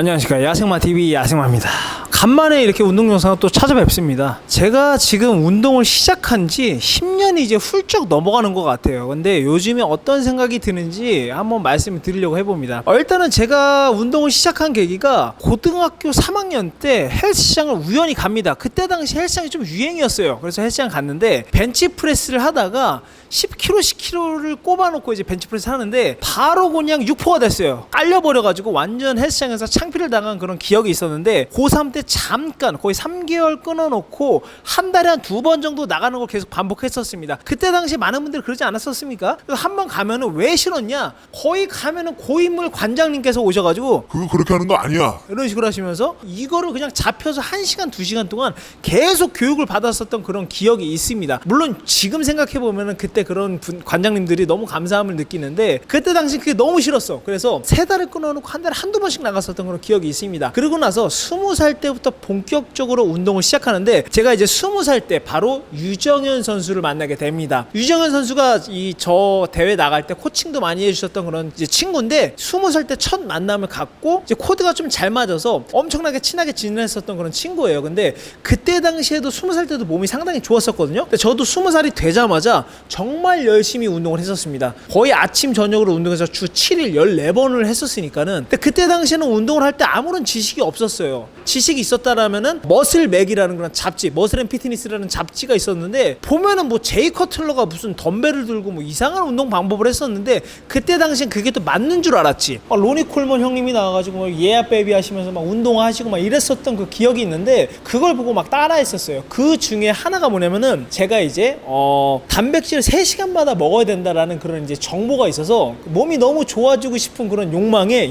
안녕하십니까, 야생마TV 야생마입니다. 간만에 이렇게 운동 영상을 또 찾아뵙습니다. 제가 지금 운동을 시작한 지 10년이 이제 훌쩍 넘어가는 것 같아요. 근데 요즘에 어떤 생각이 드는지 한번 말씀을 드리려고 해봅니다. 일단은 제가 운동을 시작한 계기가 고등학교 3학년 때 헬스장을 우연히 갑니다. 그때 당시 헬스장이 좀 유행이었어요. 그래서 헬스장 갔는데 벤치프레스를 하다가 10kg, 10kg를 꼽아놓고 이제 벤치프레스 하는데 바로 그냥 육포가 됐어요. 깔려버려가지고 완전 헬스장에서 창피를 당한 그런 기억이 있었는데 고3 때 잠깐 거의 3개월 끊어놓고 한 달에 한 2번 정도 나가는 걸 계속 반복했었습니다. 그때 당시 많은 분들이 그러지 않았었습니까? 한 번 가면은 왜 싫었냐? 거의 가면은 고인물 관장님께서 오셔가지고 그거 그렇게 하는 거 아니야. 이런 식으로 하시면서 이거를 그냥 잡혀서 1시간, 2시간 동안 계속 교육을 받았었던 그런 기억이 있습니다. 물론 지금 생각해보면은 그때 그런 관장님들이 너무 감사함을 느끼는데 그때 당시 그게 너무 싫었어. 그래서 3달을 끊어놓고 한 달에 한두 번씩 나갔었던 그런 기억이 있습니다. 그러고 나서 20살 때부터 본격적으로 운동을 시작하는데 제가 이제 20살 때 바로 유정현 선수를 만나게 됩니다. 유정현 선수가 저 대회 나갈 때 코칭도 많이 해주셨던 그런 이제 친구인데 20살 때 첫 만남을 갖고 이제 코드가 좀 잘 맞아서 엄청나게 친하게 지냈었던 그런 친구예요. 근데 그때 당시에도 20살 때도 몸이 상당히 좋았었거든요. 근데 저도 20살이 되자마자 정말 열심히 운동을 했었습니다. 거의 아침 저녁으로 운동해서 주 7일 14번을 했었으니까는. 근데 그때 당시에는 운동을 할 때 아무런 지식이 없었어요. 지식이 있었다라면은 머슬맥이라는 그런 잡지, 머슬앤피트니스라는 잡지가 있었는데 보면은 뭐 제이 커틀러가 무슨 덤벨을 들고 뭐 이상한 운동 방법을 했었는데 그때 당시엔 그게 또 맞는 줄 알았지. 로니 콜먼 형님이 나와가지고 막 예야 베이비 하시면서 막 운동하시고 막 이랬었던 그 기억이 있는데 그걸 보고 막 따라했었어요. 그 중에 하나가 뭐냐면은 제가 이제 단백질을 3시간마다 먹어야 된다라는 그런 이제 정보가 있어서 몸이 너무 좋아지고 싶은 그런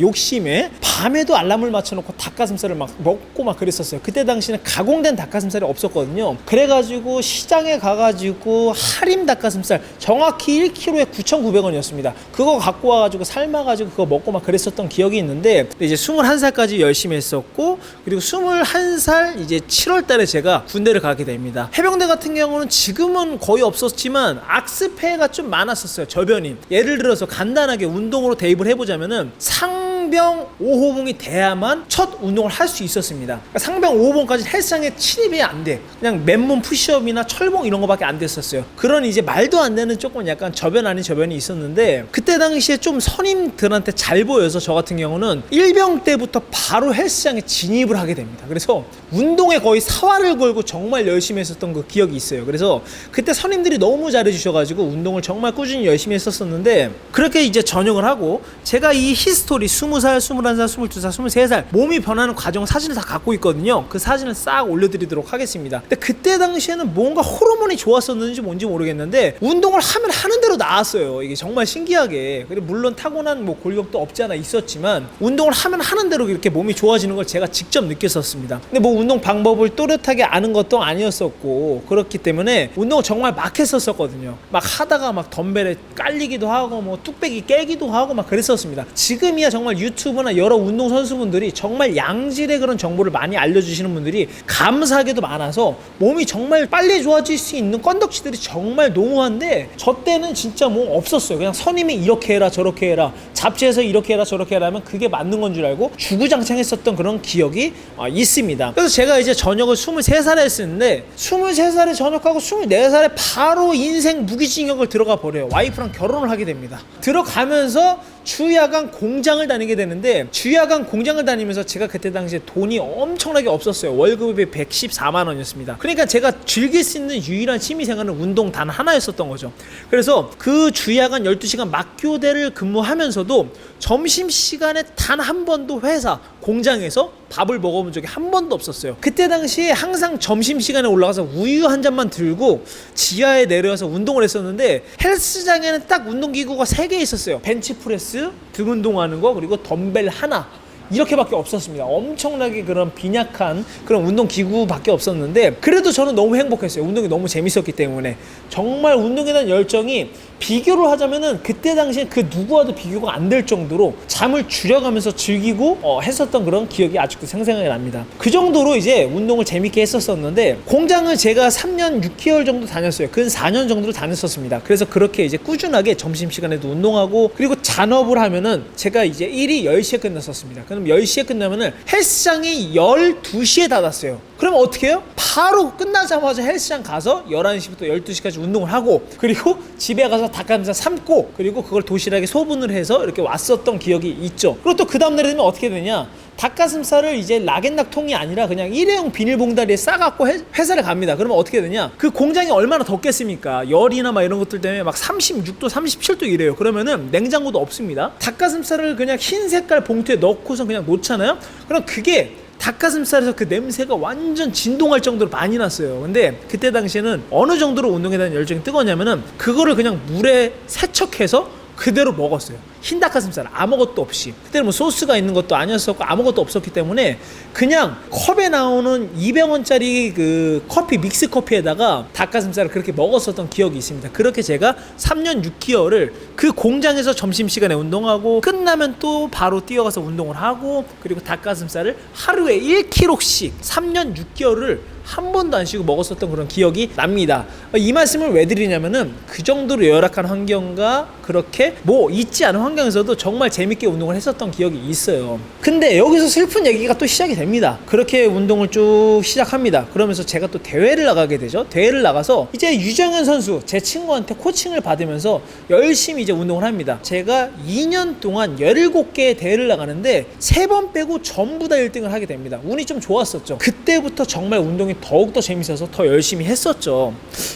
욕심에 밤에도 알람을 맞춰놓고 닭가슴살을 막 먹고 막 그랬었어요. 그때 당시는 가공된 닭가슴살이 없었거든요. 그래가지고 시장에 가가지고 할인 닭가슴살 정확히 1kg에 9,900원이었습니다. 그거 갖고 와가지고 삶아가지고 그거 먹고 막 그랬었던 기억이 있는데 이제 21살까지 열심히 했었고 그리고 21살 이제 7월 달에 제가 군대를 가게 됩니다. 해병대 같은 경우는 지금은 거의 없었지만 악습회가 좀 많았었어요. 저변이. 예를 들어서 간단하게 운동으로 대입을 해보자면은 상병 5호봉이 돼야만 첫 운동을 할 수 있었습니다. 그러니까 상병 5호봉까지 헬스장에 침입이 안 돼. 그냥 맨몸 푸시업이나 철봉 이런 거밖에 안 됐었어요. 그런 이제 말도 안 되는 조금 약간 저변 아닌 저변이 있었는데 그때 당시에 좀 선임들한테 잘 보여서 저 같은 경우는 1병 때부터 바로 헬스장에 진입을 하게 됩니다. 그래서 운동에 거의 사활을 걸고 정말 열심히 했었던 그 기억이 있어요. 그래서 그때 선임들이 너무 잘해주셔가지고 운동을 정말 꾸준히 열심히 했었었는데 그렇게 이제 전역을 하고 제가 이 히스토리 20살, 21살, 22살, 23살 몸이 변하는 과정 사진을 다 갖고 있거든요. 그 사진을 싹 올려드리도록 하겠습니다. 근데 그때 당시에는 뭔가 호르몬이 좋았었는지 뭔지 모르겠는데 운동을 하면 하는 대로 나았어요. 이게 정말 신기하게. 그리고 물론 타고난 뭐 골격도 없지 않아 있었지만 운동을 하면 하는 대로 이렇게 몸이 좋아지는 걸 제가 직접 느꼈었습니다. 근데 뭐 운동 방법을 또렷하게 아는 것도 아니었었고 그렇기 때문에 운동을 정말 막 했었거든요. 막 하다가 막 덤벨에 깔리기도 하고 뭐 뚝배기 깨기도 하고 막 그랬었습니다. 지금이야 정말 유튜브나 여러 운동 선수분들이 정말 양질의 그런 정보를 많이 알려주시는 분들이 감사하게도 많아서 몸이 정말 빨리 좋아질 수 있는 건덕지들이 정말 농후한데 저 때는 진짜 뭐 없었어요. 그냥 선임이 이렇게 해라 저렇게 해라 잡지에서 이렇게 해라 저렇게 해라 하면 그게 맞는 건 줄 알고 주구장창했었던 그런 기억이 있습니다. 그래서 제가 이제 전역을 23살에 했었는데 23살에 전역하고 24살에 바로 인생 무기징역을 들어가 버려요. 와이프랑 결혼을 하게 됩니다. 들어가면서 주야간 공장을 다니게 되는데 주야간 공장을 다니면서 제가 그때 당시에 돈이 엄청나게 없었어요. 월급이 114만 원이었습니다. 그러니까 제가 즐길 수 있는 유일한 취미생활은 운동 단 하나였었던 거죠. 그래서 그 주야간 12시간 막교대를 근무하면서도 점심시간에 단 한 번도 회사 공장에서 밥을 먹어본 적이 한 번도 없었어요. 그때 당시에 항상 점심시간에 올라가서 우유 한 잔만 들고 지하에 내려와서 운동을 했었는데 헬스장에는 딱 운동기구가 3개 있었어요. 벤치프레스, 등 운동하는 거, 그리고 덤벨 하나. 이렇게밖에 없었습니다. 엄청나게 그런 빈약한 그런 운동기구밖에 없었는데 그래도 저는 너무 행복했어요. 운동이 너무 재밌었기 때문에. 정말 운동에 대한 열정이 비교를 하자면은 그때 당시에 그 누구와도 비교가 안 될 정도로 잠을 줄여가면서 즐기고 했었던 그런 기억이 아직도 생생하게 납니다. 그 정도로 이제 운동을 재밌게 했었었는데 공장을 제가 3년 6개월 정도 다녔어요. 근 4년 정도로 다녔었습니다. 그래서 그렇게 이제 꾸준하게 점심시간에도 운동하고 그리고 잔업을 하면은 제가 이제 일이 10시에 끝났었습니다. 그럼 10시에 끝나면은 헬스장이 12시에 닫았어요. 그러면 어떻게 해요? 바로 끝나자마자 헬스장 가서 11시부터 12시까지 운동을 하고, 그리고 집에 가서 닭가슴살 삶고, 그리고 그걸 도시락에 소분을 해서 이렇게 왔었던 기억이 있죠. 그리고 또 그 다음날에 되면 어떻게 되냐, 닭가슴살을 이제 락앤락 통이 아니라 그냥 일회용 비닐봉다리에 싸갖고 회사를 갑니다. 그러면 어떻게 되냐, 그 공장이 얼마나 덥겠습니까? 열이나 막 이런 것들 때문에 막 36도 37도 이래요. 그러면은 냉장고도 없습니다. 닭가슴살을 그냥 흰 색깔 봉투에 넣고서 그냥 놓잖아요. 그럼 그게 닭가슴살에서 그 냄새가 완전 진동할 정도로 많이 났어요. 근데 그때 당시에는 어느 정도로 운동에 대한 열정이 뜨거웠냐면은 그거를 그냥 물에 세척해서 그대로 먹었어요. 흰 닭가슴살 아무것도 없이. 그때는 뭐 소스가 있는 것도 아니었었고 아무것도 없었기 때문에 그냥 컵에 나오는 200원짜리 그 커피, 믹스 커피에다가 닭가슴살을 그렇게 먹었었던 기억이 있습니다. 그렇게 제가 3년 6개월을 그 공장에서 점심시간에 운동하고, 끝나면 또 바로 뛰어가서 운동을 하고, 그리고 닭가슴살을 하루에 1kg씩 3년 6개월을 한 번도 안 쉬고 먹었었던 그런 기억이 납니다. 이 말씀을 왜 드리냐면은 그 정도로 열악한 환경과 그렇게 뭐 있지 않은 환경에서도 정말 재밌게 운동을 했었던 기억이 있어요. 근데 여기서 슬픈 얘기가 또 시작이 됩니다. 그렇게 운동을 쭉 시작합니다. 그러면서 제가 또 대회를 나가게 되죠. 대회를 나가서 이제 유정현 선수, 제 친구한테 코칭을 받으면서 열심히 이제 운동을 합니다. 제가 2년 동안 17개의 대회를 나가는데 3번 빼고 전부 다 1등을 하게 됩니다. 운이 좀 좋았었죠. 그때부터 정말 운동이 더욱더 재밌어서 더 열심히 했었죠.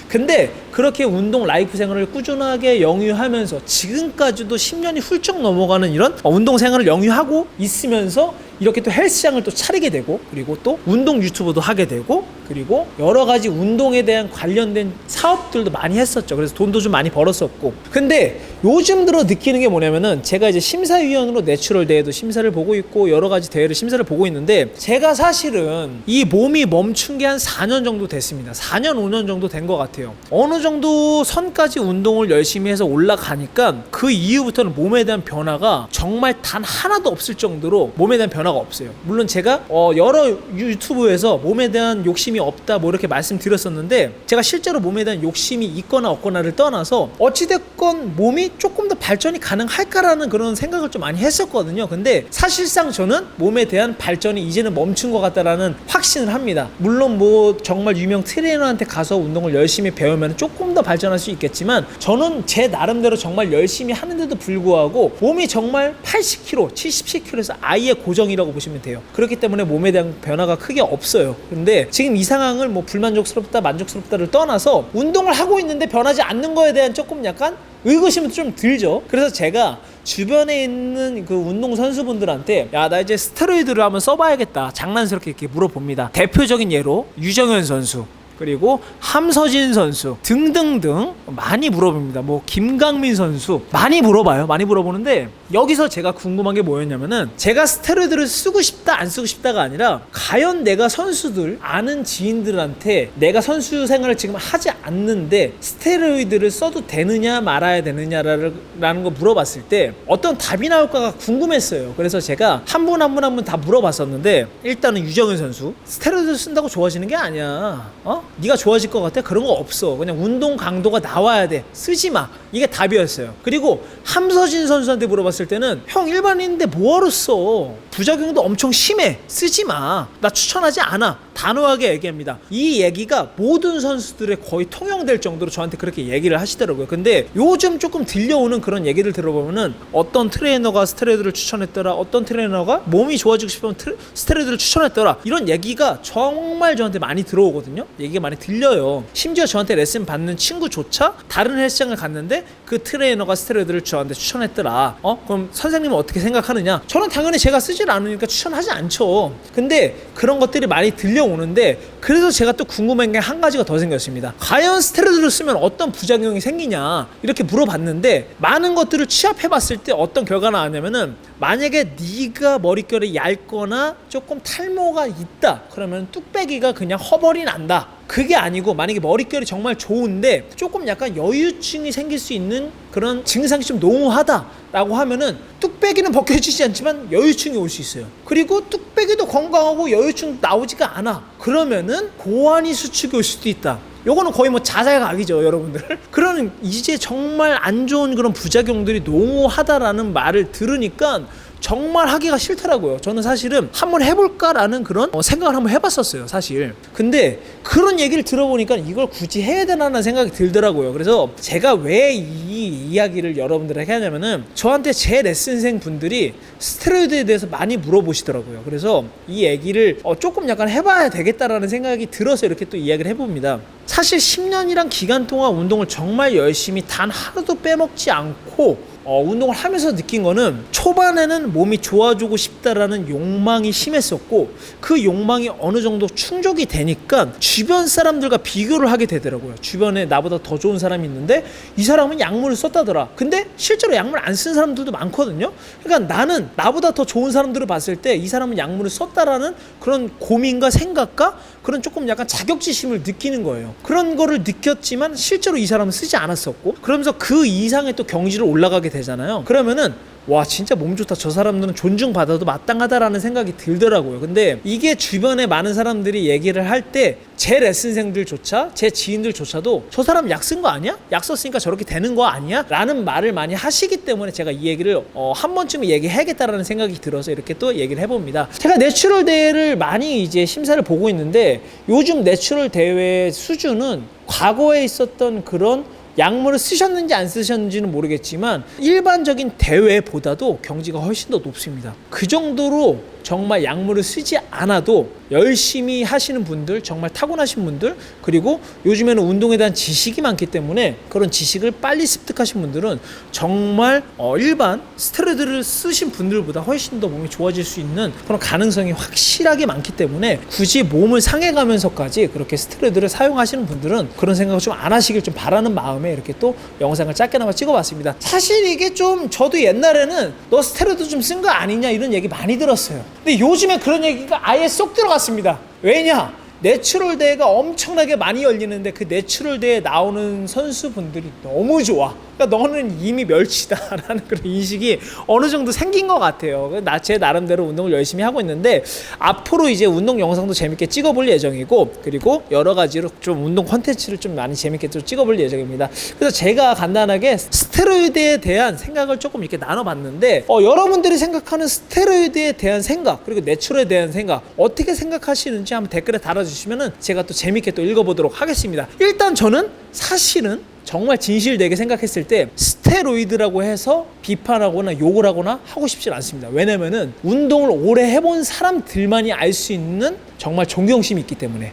근데 그렇게 운동 라이프 생활을 꾸준하게 영위하면서 지금까지도 10년이 훌쩍 넘어가는 이런 운동 생활을 영위하고 있으면서 이렇게 또 헬스장을 또 차리게 되고, 그리고 또 운동 유튜브도 하게 되고, 그리고 여러 가지 운동에 대한 관련된 사업들도 많이 했었죠. 그래서 돈도 좀 많이 벌었었고. 근데 요즘 들어 느끼는 게 뭐냐면은, 제가 이제 심사위원으로 내추럴 대회도 심사를 보고 있고 여러 가지 대회를 심사를 보고 있는데, 제가 사실은 이 몸이 멈춘 게 한 4년 정도 됐습니다. 4년 5년 정도 된 것 같아요. 어느 정도 선까지 운동을 열심히 해서 올라가니까 그 이후부터는 몸에 대한 변화가 정말 단 하나도 없을 정도로 몸에 대한 변화가 없어요. 물론 제가 여러 유튜브에서 몸에 대한 욕심이 없다 뭐 이렇게 말씀드렸었는데, 제가 실제로 몸에 대한 욕심이 있거나 없거나를 떠나서 어찌됐건 몸이 조금 더 발전이 가능할까라는 그런 생각을 좀 많이 했었거든요. 근데 사실상 저는 몸에 대한 발전이 이제는 멈춘 것 같다라는 확신을 합니다. 물론 뭐 정말 유명 트레이너한테 가서 운동을 열심히 배우면 조금 더 발전할 수 있겠지만, 저는 제 나름대로 정말 열심히 하는데도 불구하고 몸이 정말 80kg, 70kg에서 아예 고정이라고 보시면 돼요. 그렇기 때문에 몸에 대한 변화가 크게 없어요. 근데 지금 이 상황을 뭐 불만족스럽다 만족스럽다를 떠나서 운동을 하고 있는데 변하지 않는 거에 대한 조금 약간 의구심도 좀 들죠. 그래서 제가 주변에 있는 그 운동 선수분들한테, 야, 나 이제 스테로이드를 한번 써봐야겠다, 장난스럽게 이렇게 물어봅니다. 대표적인 예로 유정현 선수, 그리고 함서진 선수 등등등 많이 물어봅니다. 뭐 김강민 선수 많이 물어봐요. 많이 물어보는데, 여기서 제가 궁금한 게 뭐였냐면은, 제가 스테로이드를 쓰고 싶다 안 쓰고 싶다가 아니라, 과연 내가 선수들 아는 지인들한테 내가 선수 생활을 지금 하지 않는데 스테로이드를 써도 되느냐 말아야 되느냐라는 거 물어봤을 때 어떤 답이 나올까가 궁금했어요. 그래서 제가 한 분 한 분 다 물어봤었는데, 일단은 유정현 선수, 스테로이드 쓴다고 좋아지는 게 아니야. 네가 좋아질 것 같아? 그런 거 없어. 그냥 운동 강도가 나와야 돼. 쓰지 마. 이게 답이었어요. 그리고 함서진 선수한테 물어봤을 때는, 형 일반인인데 뭐하러 써? 부작용도 엄청 심해. 쓰지 마. 나 추천하지 않아. 단호하게 얘기합니다. 이 얘기가 모든 선수들의 거의 통용될 정도로 저한테 그렇게 얘기를 하시더라고요. 근데 요즘 조금 들려오는 그런 얘기를 들어보면은, 어떤 트레이너가 스테로이드를 추천했더라, 어떤 트레이너가 몸이 좋아지고 싶으면 스테로이드를 추천했더라, 이런 얘기가 정말 저한테 많이 들어오거든요. 얘기가 많이 들려요. 심지어 저한테 레슨 받는 친구조차 다른 헬스장을 갔는데 그 트레이너가 스테로이드를 저한테 추천했더라. 그럼 선생님은 어떻게 생각하느냐? 저는 당연히 제가 쓰질 않으니까 추천하지 않죠. 근데 그런 것들이 많이 들려오는데, 그래서 제가 또 궁금한 게 한 가지가 더 생겼습니다. 과연 스테로이드를 쓰면 어떤 부작용이 생기냐 이렇게 물어봤는데, 많은 것들을 취합해봤을 때 어떤 결과가 나왔냐면은, 만약에 네가 머릿결이 얇거나 조금 탈모가 있다 그러면 뚝배기가 그냥 허벌이 난다. 그게 아니고, 만약에 머릿결이 정말 좋은데 조금 약간 여유증이 생길 수 있는 그런 증상이 좀 농후하다 라고 하면은, 뚝배기는 벗겨지지 않지만 여유증이 올 수 있어요. 그리고 뚝배기도 건강하고 여유증 나오지가 않아. 그러면은 고환이 수축이 올 수도 있다. 요거는 거의 뭐 자살각이죠, 여러분들. 그런 이제 정말 안 좋은 그런 부작용들이 농후하다라는 말을 들으니까 정말 하기가 싫더라고요. 저는 사실은 한번 해볼까라는 그런 생각을 한번 해봤었어요, 사실. 근데 그런 얘기를 들어보니까 이걸 굳이 해야 되나라는 생각이 들더라고요. 그래서 제가 왜 이 이야기를 여러분들에게 하냐면은 저한테 제 레슨생 분들이 스테로이드에 대해서 많이 물어보시더라고요. 그래서 이 얘기를 조금 약간 해봐야 되겠다라는 생각이 들어서 이렇게 또 이야기를 해봅니다. 사실 10년이란 기간 동안 운동을 정말 열심히 단 하루도 빼먹지 않고 운동을 하면서 느낀 거는 초반에는 몸이 좋아지고 싶다라는 욕망이 심했었고 그 욕망이 어느 정도 충족이 되니까 주변 사람들과 비교를 하게 되더라고요. 주변에 나보다 더 좋은 사람이 있는데 이 사람은 약물을 썼다더라. 근데 실제로 약물 안 쓴 사람들도 많거든요. 그러니까 나는 나보다 더 좋은 사람들을 봤을 때 이 사람은 약물을 썼다라는 그런 고민과 생각과 그런 조금 약간 자격지심을 느끼는 거예요. 그런 거를 느꼈지만 실제로 이 사람은 쓰지 않았었고 그러면서 그 이상의 또 경지를 올라가게 되잖아요. 그러면은 와 진짜 몸 좋다, 저 사람들은 존중받아도 마땅하다라는 생각이 들더라고요. 근데 이게 주변에 많은 사람들이 얘기를 할 때 제 레슨생들조차 제 지인들조차도 저 사람 약 쓴 거 아니야? 약 썼으니까 저렇게 되는 거 아니야? 라는 말을 많이 하시기 때문에 제가 이 얘기를 한 번쯤은 얘기해야겠다라는 생각이 들어서 이렇게 또 얘기를 해봅니다. 제가 내추럴 대회를 많이 이제 심사를 보고 있는데 요즘 내추럴 대회 수준은 과거에 있었던 그런 약물을 쓰셨는지 안 쓰셨는지는 모르겠지만 일반적인 대회보다도 경지가 훨씬 더 높습니다. 그 정도로 정말 약물을 쓰지 않아도 열심히 하시는 분들, 정말 타고나신 분들, 그리고 요즘에는 운동에 대한 지식이 많기 때문에 그런 지식을 빨리 습득하신 분들은 정말 일반 스테로이드를 쓰신 분들보다 훨씬 더 몸이 좋아질 수 있는 그런 가능성이 확실하게 많기 때문에 굳이 몸을 상해가면서까지 그렇게 스테로이드를 사용하시는 분들은 그런 생각을 좀 안 하시길 좀 바라는 마음에 이렇게 또 영상을 짧게나마 찍어봤습니다. 사실 이게 좀 저도 옛날에는 너 스테로이드 좀 쓴 거 아니냐 이런 얘기 많이 들었어요. 근데 요즘에 그런 얘기가 아예 쏙 들어갔습니다. 왜냐? 내추럴 대회가 엄청나게 많이 열리는데 그 내추럴 대회에 나오는 선수분들이 너무 좋아. 그러니까 너는 이미 멸치다라는 그런 인식이 어느 정도 생긴 것 같아요. 제 나름대로 운동을 열심히 하고 있는데 앞으로 이제 운동 영상도 재밌게 찍어볼 예정이고 그리고 여러 가지로 좀 운동 콘텐츠를 좀 많이 재밌게 좀 찍어볼 예정입니다. 그래서 제가 간단하게 스테로이드에 대한 생각을 조금 이렇게 나눠봤는데 여러분들이 생각하는 스테로이드에 대한 생각 그리고 내추럴에 대한 생각 어떻게 생각하시는지 한번 댓글에 달아주시면은 제가 또 재밌게 또 읽어보도록 하겠습니다. 일단 저는 사실은 정말 진실되게 생각했을 때 스테로이드라고 해서 비판하거나 욕을 하거나 하고 싶진 않습니다. 왜냐면은 운동을 오래 해본 사람들만이 알 수 있는 정말 존경심이 있기 때문에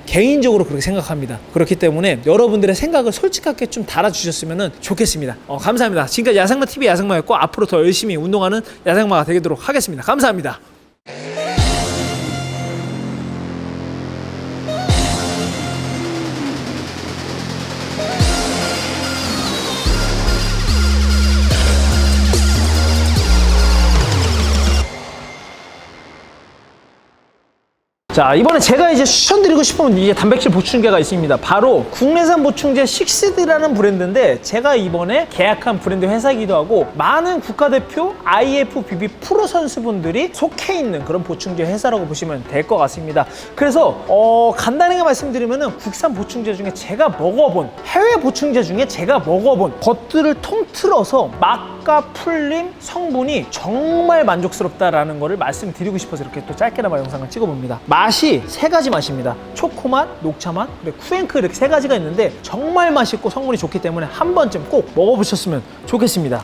개인적으로 그렇게 생각합니다. 그렇기 때문에 여러분들의 생각을 솔직하게 좀 달아주셨으면 좋겠습니다. 감사합니다. 지금까지 야생마TV 야생마였고 앞으로 더 열심히 운동하는 야생마가 되도록 하겠습니다. 감사합니다. 자, 이번에 제가 이제 추천드리고 싶은 이제 단백질 보충제가 있습니다. 바로 국내산 보충제 식스디라는 브랜드인데 제가 이번에 계약한 브랜드 회사이기도 하고 많은 국가대표 IFBB 프로 선수분들이 속해 있는 그런 보충제 회사라고 보시면 될 것 같습니다. 그래서 간단하게 말씀드리면은 국산 보충제 중에 제가 먹어본 해외 보충제 중에 제가 먹어본 것들을 통틀어서 맛과 풀림 성분이 정말 만족스럽다라는 거를 말씀드리고 싶어서 이렇게 또 짧게나마 영상을 찍어봅니다. 맛이 세 가지 맛입니다. 초코맛, 녹차맛, 그리고 쿠앤크 이렇게 세 가지가 있는데 정말 맛있고 성분이 좋기 때문에 한 번쯤 꼭 먹어보셨으면 좋겠습니다.